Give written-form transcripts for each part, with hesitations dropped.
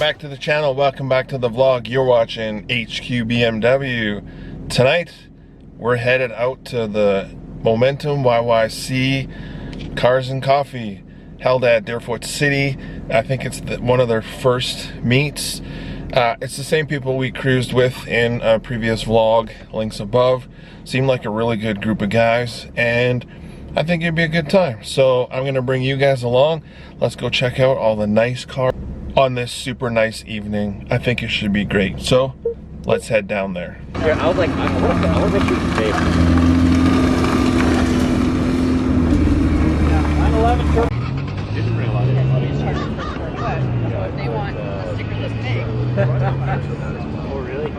back to the channel. Welcome back to the vlog. You're watching HQ BMW. Tonight, we're headed out to the Momentum YYC Cars and Coffee held at Deerfoot City. I think it's one of their first meets. It's the same people we cruised with in a previous vlog, links above. Seemed like a really good group of guys, and I think it'd be a good time. So I'm gonna bring you guys along. Let's go check out all the nice cars on this super nice evening. I think it should be great. So let's head down there. Yeah, I was like, I want to shoot the tape. Yeah, 911 truck. Didn't realize it. They want a stickerless tank. Oh, really?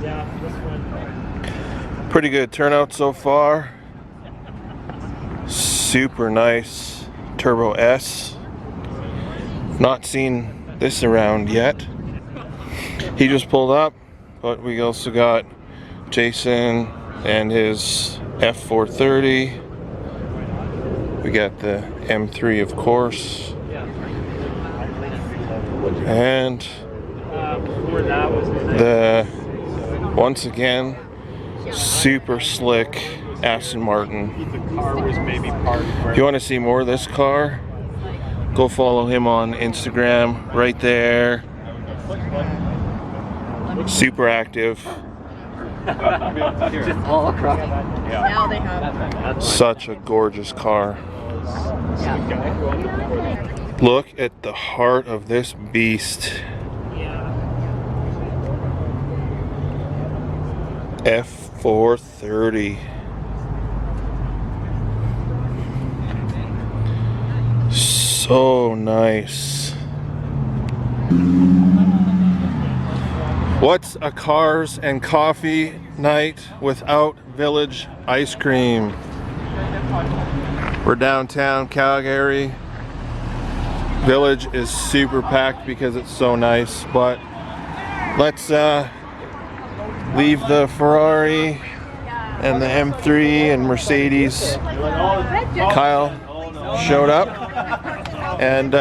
Yeah, this one. Pretty good turnout so far. Super nice Turbo S. Not seen this around yet. He just pulled up, but we also got Jason and his F430. We got the M3, of course, and the, once again, super slick Aston Martin. If you want to see more of this car, go follow him on Instagram right there. Super active. All across. Now they have. Such a gorgeous car. Look at the heart of this beast. F430. So nice. What's a cars and coffee night without Village ice cream? We're downtown Calgary. Village is super packed because it's so nice, but let's leave the Ferrari and the M3 and Mercedes. Kyle showed up, and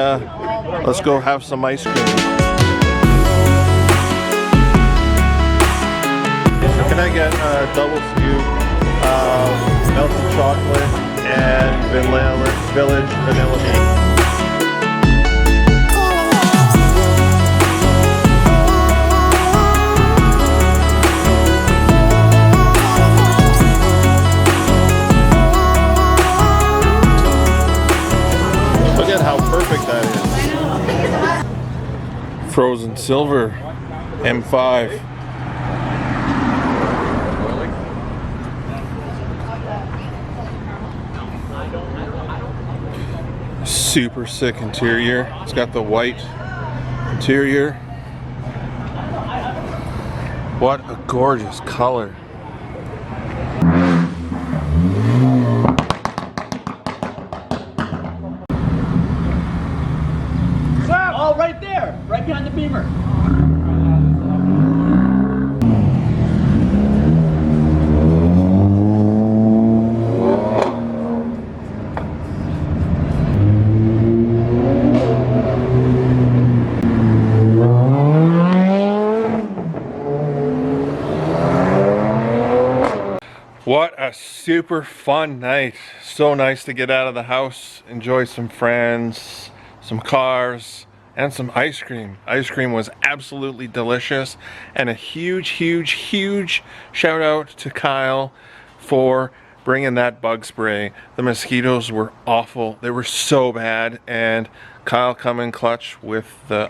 let's go have some ice cream. Can I get a double scoop of melted chocolate and Village vanilla bean? Look at how perfect that is. Frozen silver M5. Super sick interior. It's got the white interior. What a gorgeous color. Oh, right there, right behind the Beamer. What a super fun night. So nice to get out of the house, enjoy some friends, some cars, and some ice cream. Ice cream was absolutely delicious, and a huge shout out to Kyle for bringing that bug spray. The mosquitoes were awful. They were so bad, and Kyle come in clutch with the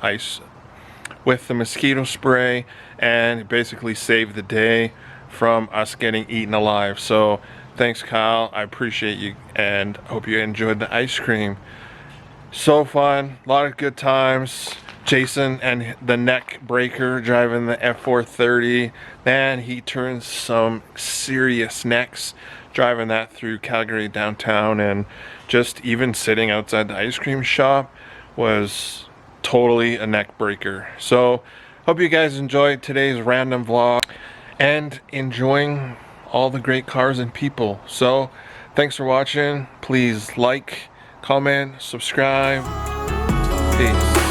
mosquito spray, and basically saved the day from us getting eaten alive. So thanks, Kyle. I appreciate you, and hope you enjoyed the ice cream. So fun, a lot of good times. Jason and the neck breaker driving the F430. Man, he turns some serious necks driving that through Calgary downtown, and just even sitting outside the ice cream shop was totally a neck breaker. So hope you guys enjoyed today's random vlog and enjoying all the great cars and people. So Thanks for watching. Please like, comment, subscribe. Peace.